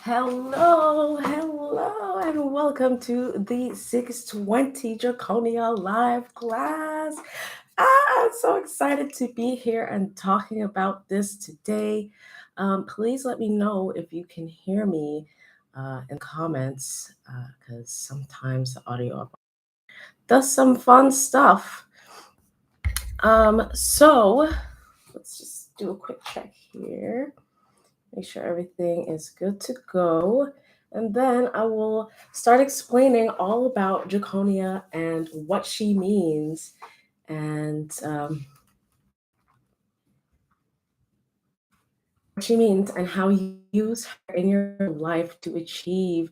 Hello, and welcome to the 620 Draconia live class. I'm so excited to be here and talking about this today. Please let me know if you can hear me in the comments because sometimes the audio does some fun stuff. So let's just do a quick check here. Make sure everything is good to go. And then I will start explaining all about Draconia and what she means and what she means and how you use her in your life to achieve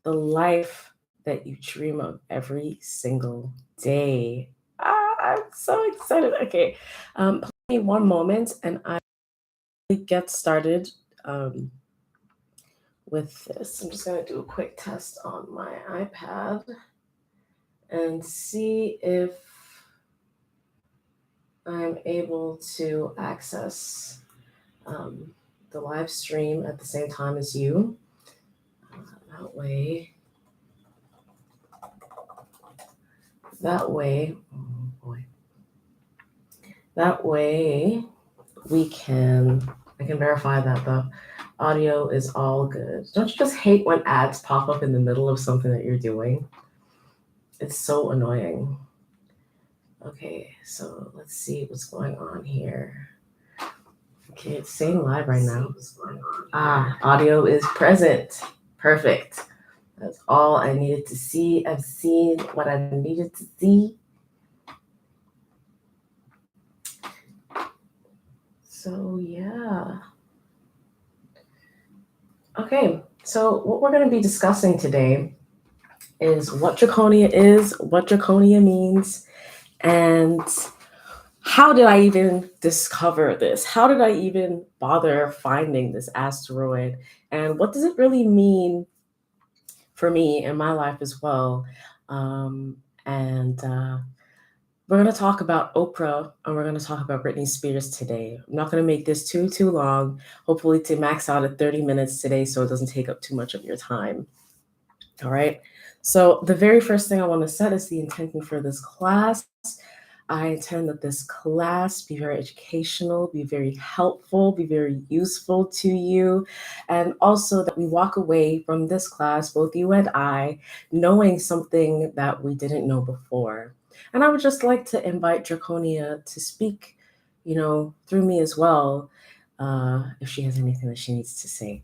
the life that you dream of every single day. I'm so excited. Okay, please give me one moment and I get started. With this. I'm just going to do a quick test on my iPad and see if I'm able to access the live stream at the same time as you. That way, oh boy. That way I can verify that the audio is all good. Don't you just hate when ads pop up in the middle of something that you're doing? It's so annoying. Okay, so let's see what's going on here. Okay, it's saying live right now. Audio is present. Perfect. That's all I needed to see. I've seen what I needed to see. So, yeah. Okay, so what we're going to be discussing today is what Draconia is, what Draconia means, and how did I even discover this? How did I even bother finding this asteroid? And what does it really mean for me in my life as well? We're going to talk about Oprah and we're going to talk about Britney Spears today. I'm not going to make this too long, hopefully to max out at 30 minutes today so it doesn't take up too much of your time. All right. So the very first thing I want to set is the intention for this class. I intend that this class be very educational, be very helpful, be very useful to you, and also that we walk away from this class, both you and I, knowing something that we didn't know before. And I would just like to invite Draconia to speak, through me as well, if she has anything that she needs to say.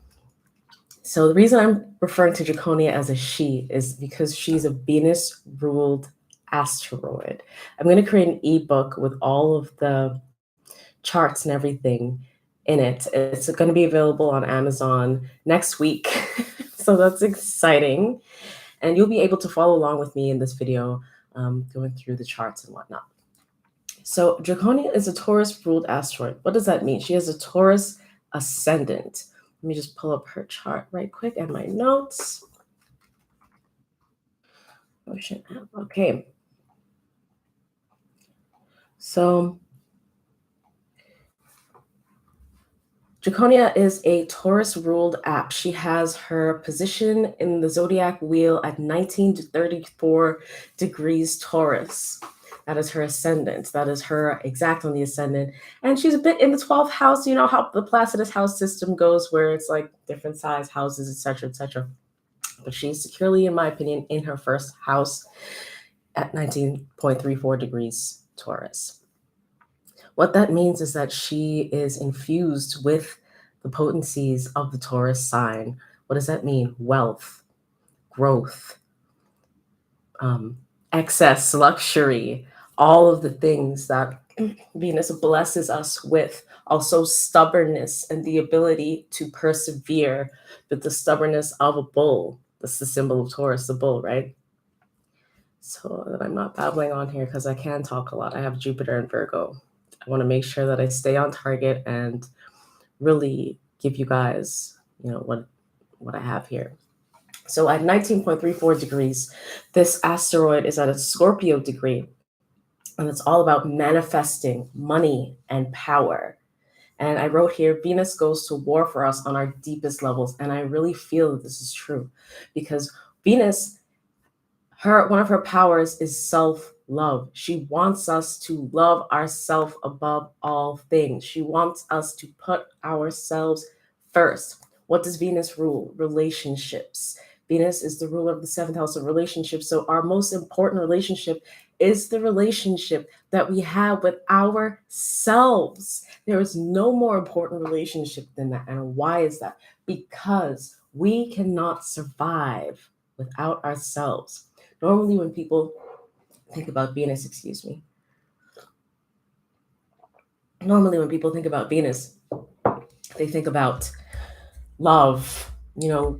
So the reason I'm referring to Draconia as a she is because she's a Venus-ruled asteroid. I'm going to create an ebook with all of the charts and everything in it. It's going to be available on Amazon next week. So that's exciting. And you'll be able to follow along with me in this video, going through the charts and whatnot. So Draconia is a Taurus-ruled asteroid. What does that mean? She has a Taurus Ascendant. Let me just pull up her chart right quick and my notes. Ocean app. Okay. So Draconia is a Taurus-ruled app. She has her position in the zodiac wheel at 19 to 34 degrees Taurus. That is her ascendant. That is her exact on the ascendant. And she's a bit in the 12th house. You know how the Placidus house system goes, where it's like different size houses, etc., etc. But she's securely, in my opinion, in her first house at 19.34 degrees Taurus. What that means is that she is infused with the potencies of the Taurus sign. What does that mean? Wealth, growth, excess, luxury, all of the things that Venus blesses us with. Also stubbornness and the ability to persevere with the stubbornness of a bull. That's the symbol of Taurus, the bull, right? So that I'm not babbling on here because I can talk a lot. I have Jupiter and Virgo. I want to make sure that I stay on target and really give you guys, what I have here. So at 19.34 degrees, this asteroid is at a Scorpio degree, and it's all about manifesting money and power. And I wrote here, Venus goes to war for us on our deepest levels. And I really feel that this is true because Venus, one of her powers is self-love. She wants us to love ourselves above all things. She wants us to put ourselves first. What does Venus rule? Relationships. Venus is the ruler of the seventh house of relationships. So our most important relationship is the relationship that we have with ourselves. There is no more important relationship than that. And why is that? Because we cannot survive without ourselves. Normally, when people think about Venus, normally when people think about Venus, they think about love,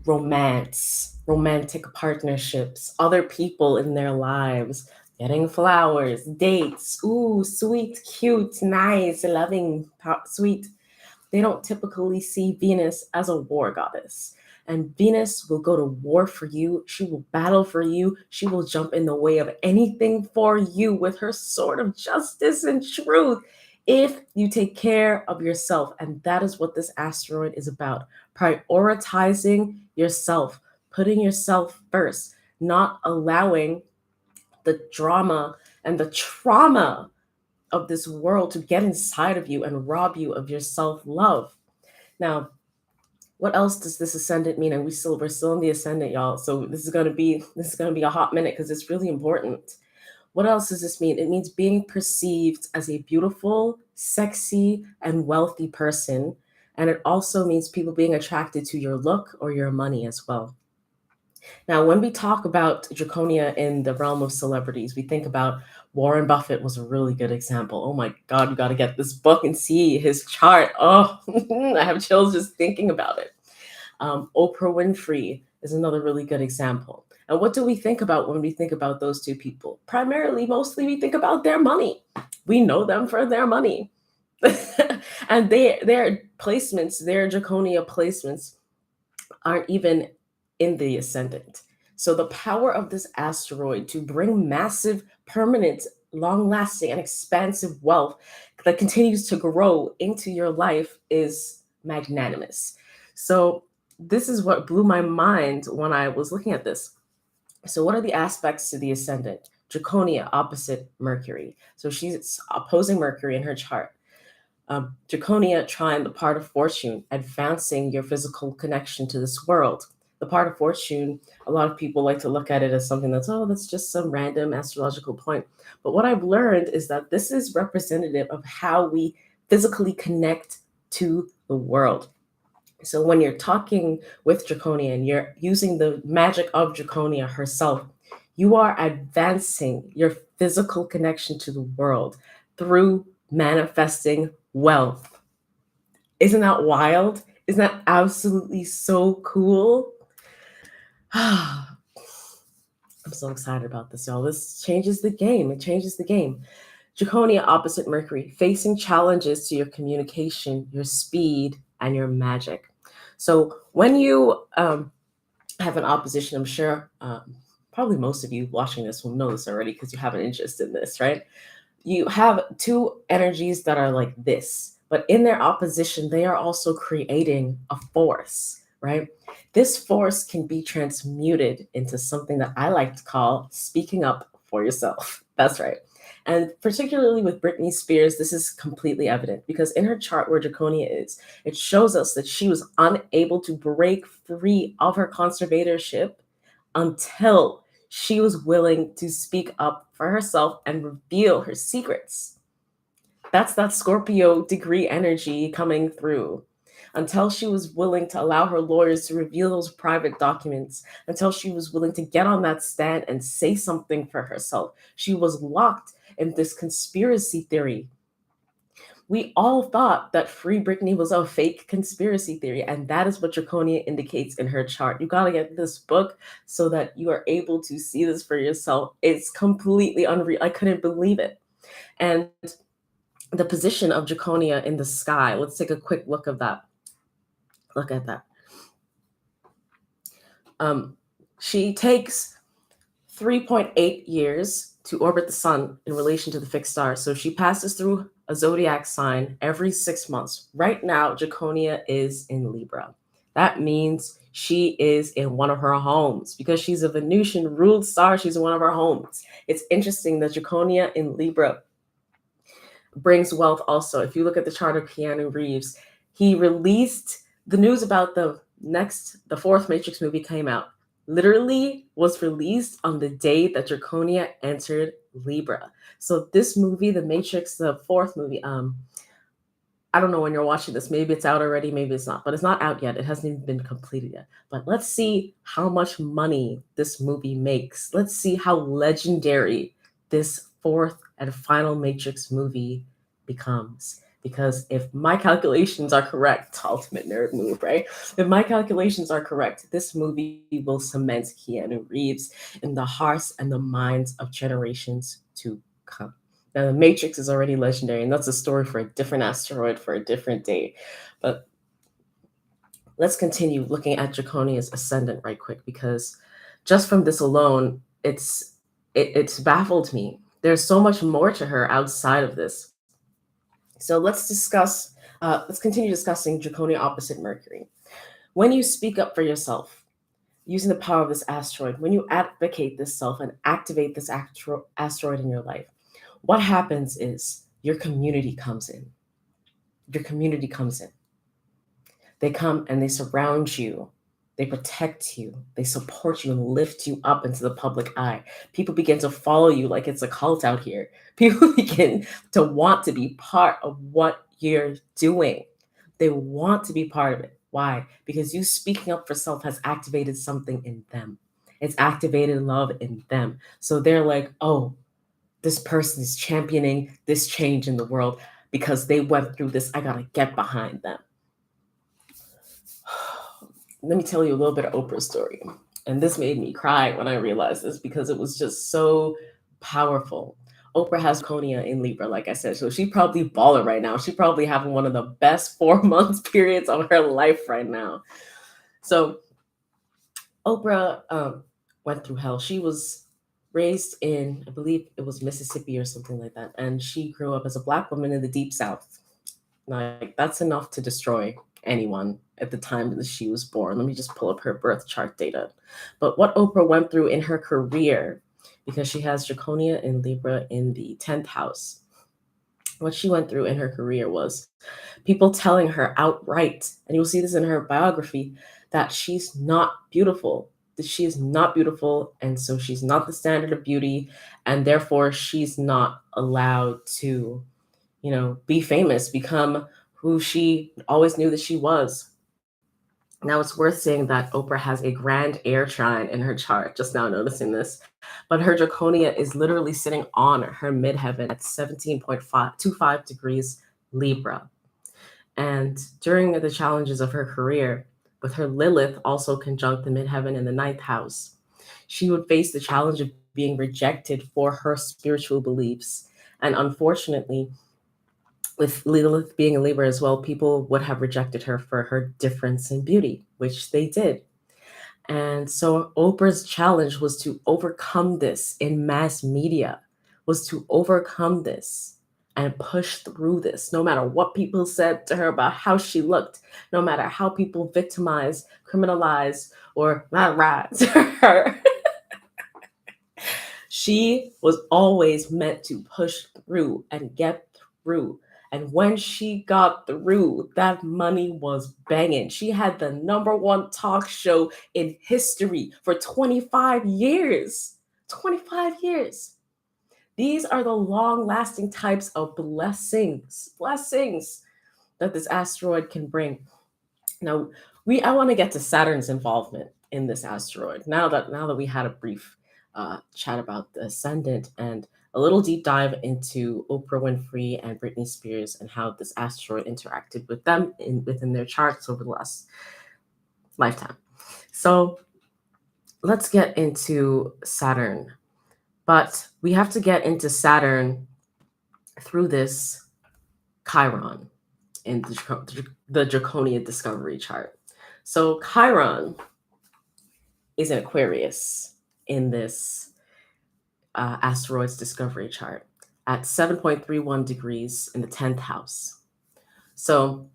romance, romantic partnerships, other people in their lives, getting flowers, dates, ooh, sweet, cute, nice, loving, sweet. They don't typically see Venus as a war goddess. And Venus will go to war for you. She will battle for you. She will jump in the way of anything for you with her sword of justice and truth if you take care of yourself. And that is what this asteroid is about. Prioritizing yourself, putting yourself first, not allowing the drama and the trauma of this world to get inside of you and rob you of your self-love. Now, what else does this ascendant mean? And we're still in the ascendant, y'all. So this is gonna be a hot minute because it's really important. What else does this mean? It means being perceived as a beautiful, sexy, and wealthy person. And it also means people being attracted to your look or your money as well. Now, when we talk about Drakonia in the realm of celebrities, we think about Warren Buffett was a really good example. Oh my God, you got to get this book and see his chart. Oh, I have chills just thinking about it. Oprah Winfrey is another really good example. And what do we think about when we think about those two people? Primarily, mostly we think about their money. We know them for their money. And their placements, their Draconia placements aren't even in the ascendant. So the power of this asteroid to bring massive, permanent, long-lasting, and expansive wealth that continues to grow into your life is magnanimous. So this is what blew my mind when I was looking at this. So what are the aspects to the ascendant? Draconia opposite Mercury. So she's opposing Mercury in her chart. Draconia trine the part of fortune, advancing your physical connection to this world. The part of fortune, a lot of people like to look at it as something that's just some random astrological point. But what I've learned is that this is representative of how we physically connect to the world. So when you're talking with Draconia and you're using the magic of Draconia herself, you are advancing your physical connection to the world through manifesting wealth. Isn't that wild? Isn't that absolutely so cool? I'm so excited about this, y'all. This changes the game. It changes the game. Draconia opposite Mercury, facing challenges to your communication, your speed, and your magic. So when you have an opposition, I'm sure probably most of you watching this will know this already because you have an interest in this, right? You have two energies that are like this, but in their opposition, they are also creating a force, right? This force can be transmuted into something that I like to call speaking up for yourself. That's right. And particularly with Britney Spears, this is completely evident because in her chart where Draconia is, it shows us that she was unable to break free of her conservatorship until she was willing to speak up for herself and reveal her secrets. That's that Scorpio degree energy coming through. Until she was willing to allow her lawyers to reveal those private documents, until she was willing to get on that stand and say something for herself, she was locked in this conspiracy theory. We all thought that Free Britney was a fake conspiracy theory, and that is what Draconia indicates in her chart. You got to get this book so that you are able to see this for yourself. It's completely unreal. I couldn't believe it. And the position of Draconia in the sky, let's take a quick look of that. Look at that. She takes 3.8 years to orbit the sun in relation to the fixed star. So she passes through a zodiac sign every 6 months. Right now, Draconia is in Libra. That means she is in one of her homes because she's a Venusian ruled star. She's in one of her homes. It's interesting that Draconia in Libra brings wealth also. If you look at the chart of Keanu Reeves, he released the news about the fourth Matrix movie came out. Literally was released on the day that Draconia entered Libra. So this movie, The Matrix, the fourth movie, I don't know when you're watching this. Maybe it's out already, maybe it's not, but it's not out yet. It hasn't even been completed yet. But let's see how much money this movie makes. Let's see how legendary this fourth and final Matrix movie becomes. Because if my calculations are correct, ultimate nerd move, right? If my calculations are correct, this movie will cement Keanu Reeves in the hearts and the minds of generations to come. Now, the Matrix is already legendary, and that's a story for a different asteroid for a different day. But let's continue looking at Draconia's Ascendant right quick, because just from this alone, it's baffled me. There's so much more to her outside of this. So let's continue discussing Draconia opposite Mercury. When you speak up for yourself, using the power of this asteroid, when you advocate this self and activate this asteroid in your life, what happens is your community comes in. Your community comes in. They come and they surround you. They protect you. They support you and lift you up into the public eye. People begin to follow you like it's a cult out here. People begin to want to be part of what you're doing. They want to be part of it. Why? Because you speaking up for self has activated something in them. It's activated love in them. So they're like, oh, this person is championing this change in the world because they went through this. I got to get behind them. Let me tell you a little bit of Oprah's story. And this made me cry when I realized this because it was just so powerful. Oprah has Draconia in Libra, like I said. So she probably balling right now. She probably having one of the best 4 months periods of her life right now. So Oprah went through hell. She was raised in, I believe it was Mississippi or something like that. And she grew up as a Black woman in the Deep South. Like, that's enough to destroy anyone at the time that she was born. Let me just pull up her birth chart data. But what Oprah went through in her career, because she has Draconia in Libra in the 10th house, what she went through in her career was people telling her outright, and you'll see this in her biography, that she's not beautiful, that she is not beautiful, and so she's not the standard of beauty, and therefore she's not allowed to, be famous, become who she always knew that she was. Now, it's worth saying that Oprah has a grand air trine in her chart, just now noticing this. But her Draconia is literally sitting on her midheaven at 17.25 degrees Libra. And during the challenges of her career, with her Lilith also conjunct the midheaven in the 9th house, she would face the challenge of being rejected for her spiritual beliefs. And unfortunately, with Lilith being a Libra as well, people would have rejected her for her difference in beauty, which they did. And so Oprah's challenge was to overcome this in mass media, was to overcome this and push through this, no matter what people said to her about how she looked, no matter how people victimized, criminalized, or rah to her. She was always meant to push through and get through. And when she got through, that money was banging. She had the #1 talk show in history for 25 years. 25 years. These are the long-lasting types of blessings that this asteroid can bring. Now, I want to get to Saturn's involvement in this asteroid. Now that we had a brief chat about the ascendant and a little deep dive into Oprah Winfrey and Britney Spears and how this asteroid interacted with them within their charts over the last lifetime. So let's get into Saturn. But we have to get into Saturn through this Chiron in the Draconia discovery chart. So Chiron is an Aquarius in this asteroid's discovery chart. at 7.31 degrees in the 10th house. So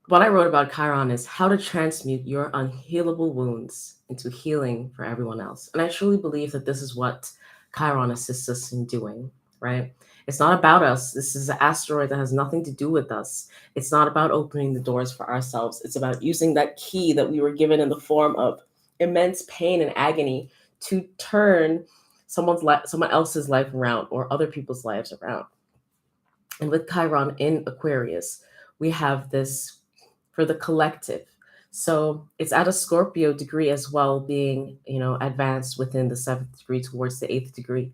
what I wrote about Chiron is how to transmute your unhealable wounds into healing for everyone else. And I truly believe that this is what Chiron assists us in doing, right? It's not about us. This is an asteroid that has nothing to do with us. It's not about opening the doors for ourselves. It's about using that key that we were given in the form of immense pain and agony to turn someone else's life around or other people's lives around. And with Chiron in Aquarius, we have this for the collective. So it's at a Scorpio degree as well, being, advanced within the 7th degree towards the 8th degree.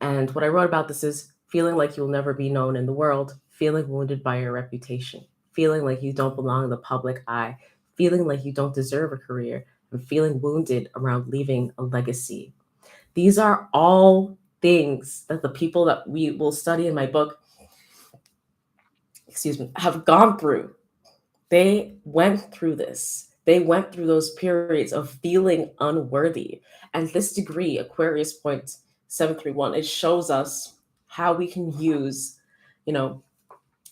And what I wrote about this is feeling like you'll never be known in the world, feeling wounded by your reputation, feeling like you don't belong in the public eye, feeling like you don't deserve a career, and feeling wounded around leaving a legacy. These are all things that the people that we will study in my book, have gone through. They went through this. They went through those periods of feeling unworthy. And this degree, Aquarius point 731, it shows us how we can use, in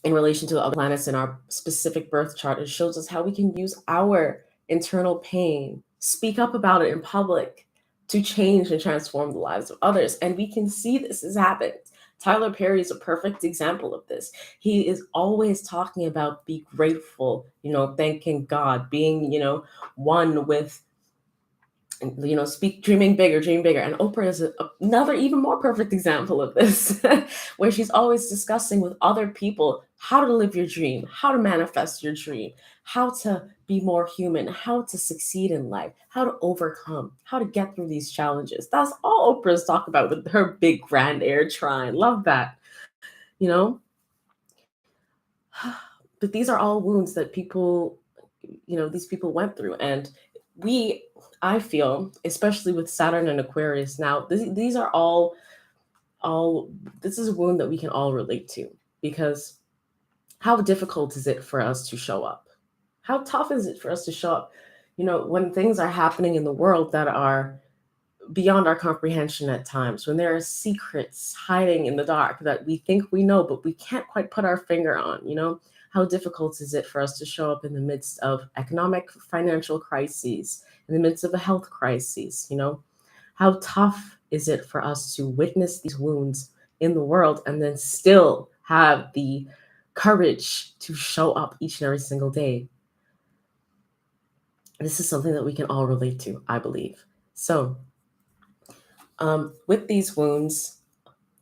relation to the other planets in our specific birth chart, it shows us how we can use our internal pain, speak up about it in public to change and transform the lives of others. And we can see this has happened. Tyler Perry is a perfect example of this. He is always talking about be grateful, thanking God, being, one with, speak, dreaming bigger, dream bigger. And Oprah is another even more perfect example of this, where she's always discussing with other people how to live your dream, how to manifest your dream, how to be more human, how to succeed in life, how to overcome, how to get through these challenges. That's all Oprah's talk about with her big grand air trine. Love that, But these are all wounds that people, these people went through. And I feel, especially with Saturn and Aquarius now, these are all, this is a wound that we can all relate to, because how difficult is it for us to show up? How tough is it for us to show up? When things are happening in the world that are beyond our comprehension at times, when there are secrets hiding in the dark that we think we know, but we can't quite put our finger on, how difficult is it for us to show up in the midst of economic, financial crises, in the midst of a health crisis? How tough is it for us to witness these wounds in the world and then still have the courage to show up each and every single day? This is something that we can all relate to, I believe. So, with these wounds,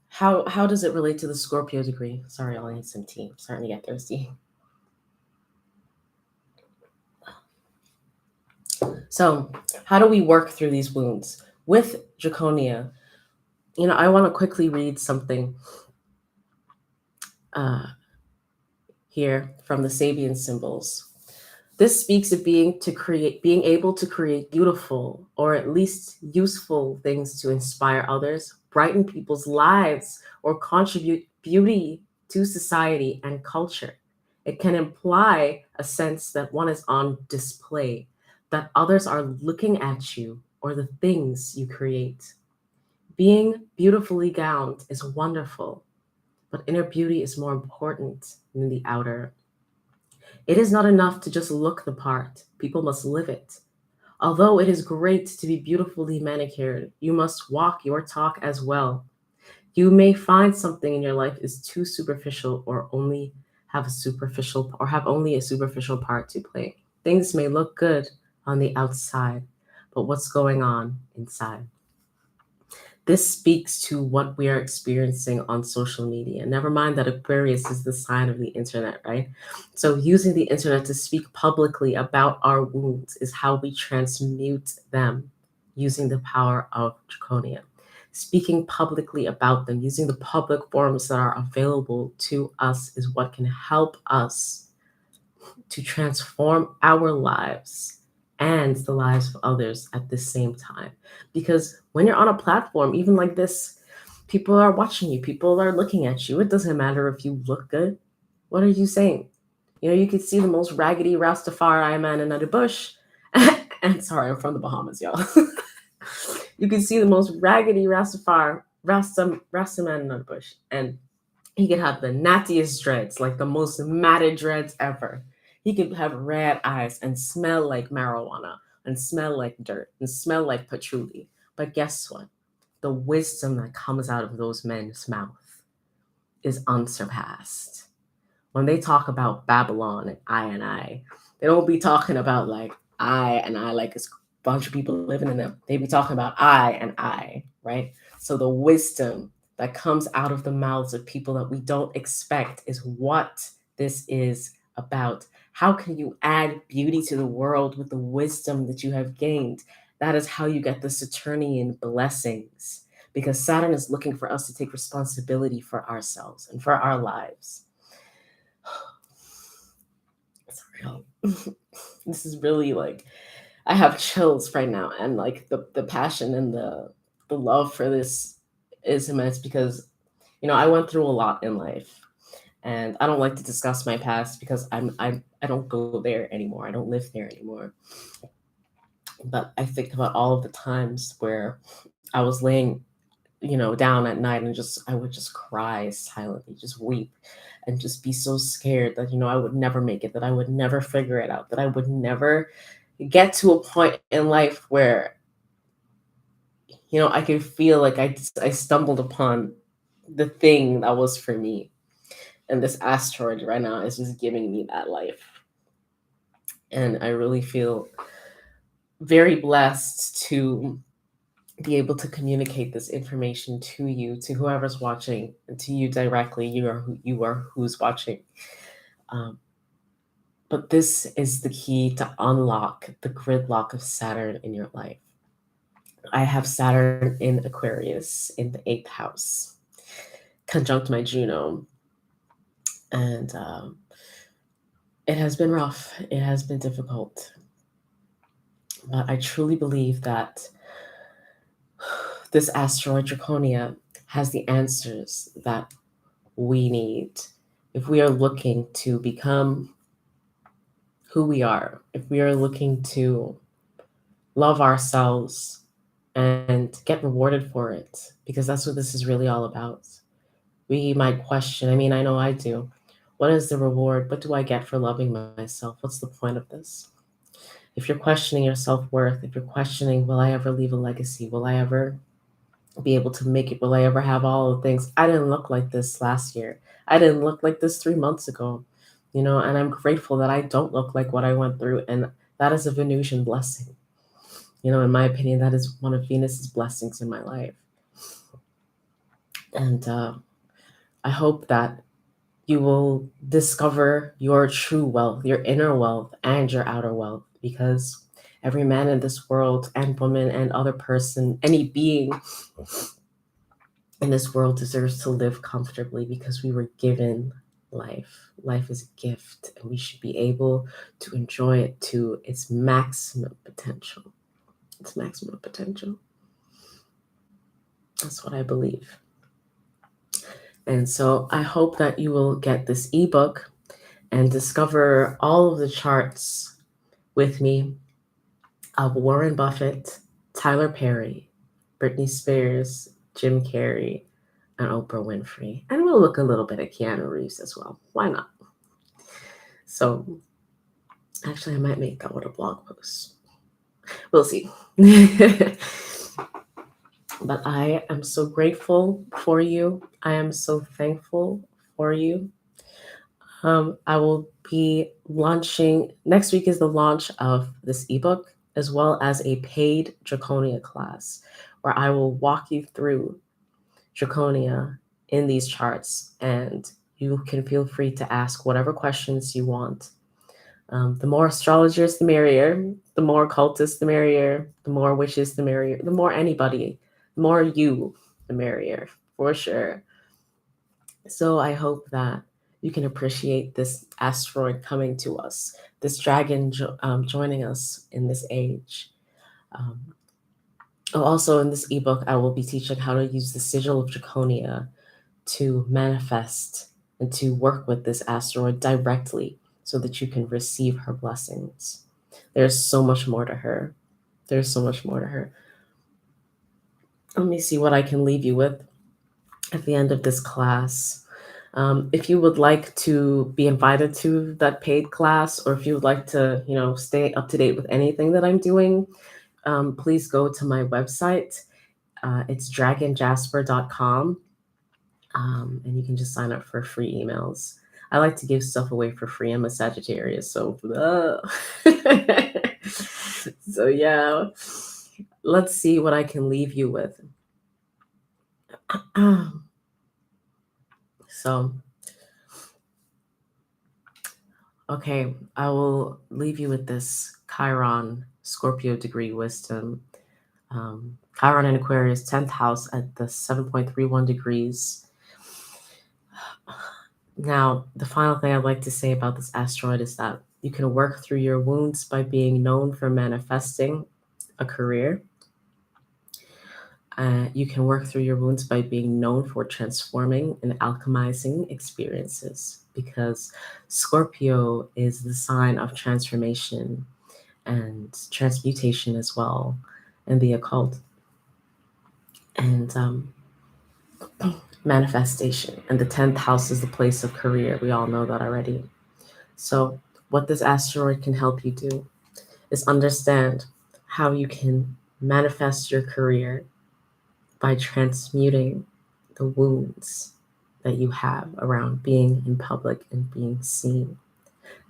how does it relate to the Scorpio degree? Sorry, I'll need some tea. I'm starting to get thirsty. So, how do we work through these wounds? With Drakonia, I want to quickly read something here from the Sabian symbols. This speaks of being able to create beautiful or at least useful things to inspire others, brighten people's lives, or contribute beauty to society and culture. It can imply a sense that one is on display, that others are looking at you or the things you create. Being beautifully gowned is wonderful, but inner beauty is more important than the outer. It is not enough to just look the part. People must live it. Although it is great to be beautifully manicured, you must walk your talk as well. You may find something in your life is too superficial or have only a superficial part to play. Things may look good on the outside, but what's going on inside? This speaks to what we are experiencing on social media. Never mind that Aquarius is the sign of the internet, right? So using the internet to speak publicly about our wounds is how we transmute them using the power of Draconia. Speaking publicly about them, using the public forums that are available to us is what can help us to transform our lives and the lives of others at the same time. Because when you're on a platform, even like this, people are watching you, people are looking at you. It doesn't matter if you look good. What are you saying? You could see the most raggedy Rastafari man in the bush. And sorry, I'm from the Bahamas, y'all. You can see the most raggedy Rastafari Rasta man in the bush, and he could have the nattiest dreads, like the most matted dreads ever. He could have red eyes and smell like marijuana and smell like dirt and smell like patchouli. But guess what? The wisdom that comes out of those men's mouth is unsurpassed. When they talk about Babylon and I, they don't be talking about like I and I, like it's a bunch of people living in them. They be talking about I and I, right? So the wisdom that comes out of the mouths of people that we don't expect is what this is about. How can you add beauty to the world with the wisdom that you have gained? That is how you get the Saturnian blessings, because Saturn is looking for us to take responsibility for ourselves and for our lives. It's real. This is really like, I have chills right now, and like the passion and the love for this is immense because I went through a lot in life, and I don't like to discuss my past because I don't go there anymore. I don't live there anymore. But I think about all of the times where I was laying down at night and just I would just cry silently, just weep and just be so scared that I would never make it, that I would never figure it out, that I would never get to a point in life where I could feel like I stumbled upon the thing that was for me. And this asteroid right now is just giving me that life. And I really feel very blessed to be able to communicate this information to you, to whoever's watching, and to you directly. You are who's watching. Um, but this is the key to unlock the gridlock of Saturn in your life. I have Saturn in Aquarius in the 8th house, conjunct my Juno. And it has been rough. It has been difficult. But I truly believe that this asteroid Draconia has the answers that we need if we are looking to become who we are, if we are looking to love ourselves and get rewarded for it, because that's what this is really all about. We might question, I mean, I know I do. What is the reward? What do I get for loving myself? What's the point of this? If you're questioning your self worth, if you're questioning, will I ever leave a legacy? Will I ever be able to make it? Will I ever have all the things? I didn't look like this last year. I didn't look like this 3 months ago, and I'm grateful that I don't look like what I went through. And that is a Venusian blessing. In my opinion, that is one of Venus's blessings in my life. And I hope that you will discover your true wealth, your inner wealth, and your outer wealth, because every man in this world and woman and other person, any being in this world deserves to live comfortably because we were given life. Life is a gift, and we should be able to enjoy it to its maximum potential. Its maximum potential. That's what I believe. And so I hope that you will get this ebook and discover all of the charts with me of Warren Buffett, Tyler Perry, Britney Spears, Jim Carrey, and Oprah Winfrey. And we'll look a little bit at Keanu Reeves as well. Why not? So actually, I might make that with a blog post. We'll see. But I am so grateful for you. I am so thankful for you. I will be launching, next week is the launch of this ebook, as well as a paid Draconia class, where I will walk you through Draconia in these charts, and you can feel free to ask whatever questions you want. The more astrologers, the merrier. The more occultists, the merrier. The more witches, the merrier. The more anybody, the more you, the merrier, for sure. So I hope that you can appreciate this asteroid coming to us, this dragon joining us in this age. Also, in this ebook, I will be teaching how to use the sigil of Draconia to manifest and to work with this asteroid directly so that you can receive her blessings. There's so much more to her. There's so much more to her. Let me see what I can leave you with. at the end of this class. If you would like to be invited to that paid class, or if you would like to, stay up to date with anything that I'm doing, please go to my website. It's dragonjasper.com, and you can just sign up for free emails. I like to give stuff away for free. I'm a Sagittarius, so so yeah. Let's see what I can leave you with. So, okay, I will leave you with this Chiron Scorpio degree wisdom. Chiron in Aquarius, 10th house at the 7.31 degrees. Now, the final thing I'd like to say about this asteroid is that you can work through your wounds by being known for manifesting a career. You can work through your wounds by being known for transforming and alchemizing experiences, because Scorpio is the sign of transformation and transmutation as well in the occult, and manifestation. And the 10th house is the place of career. We all know that already. So what this asteroid can help you do is understand how you can manifest your career by transmuting the wounds that you have around being in public and being seen.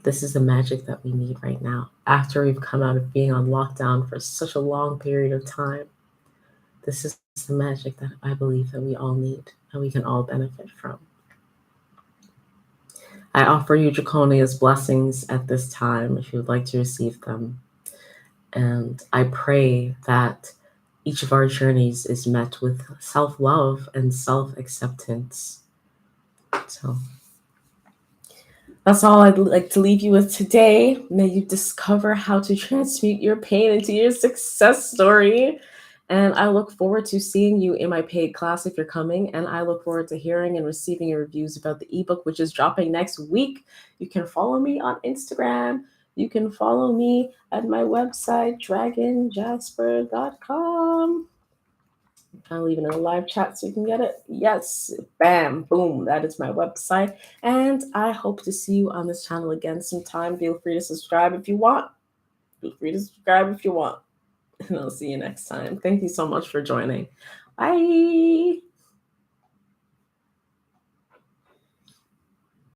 This is the magic that we need right now. After we've come out of being on lockdown for such a long period of time, this is the magic that I believe that we all need and we can all benefit from. I offer you Draconia's blessings at this time if you would like to receive them. And I pray that each of our journeys is met with self-love and self-acceptance. So that's all I'd like to leave you with today. May you discover how to transmute your pain into your success story. And I look forward to seeing you in my paid class if you're coming. And I look forward to hearing and receiving your reviews about the ebook, which is dropping next week. You can follow me on Instagram. You can follow me at my website, dragonjasper.com. I'm leaving in a live chat so you can get it. Yes, bam, boom. That is my website. And I hope to see you on this channel again sometime. Feel free to subscribe if you want. Feel free to subscribe if you want. And I'll see you next time. Thank you so much for joining. Bye.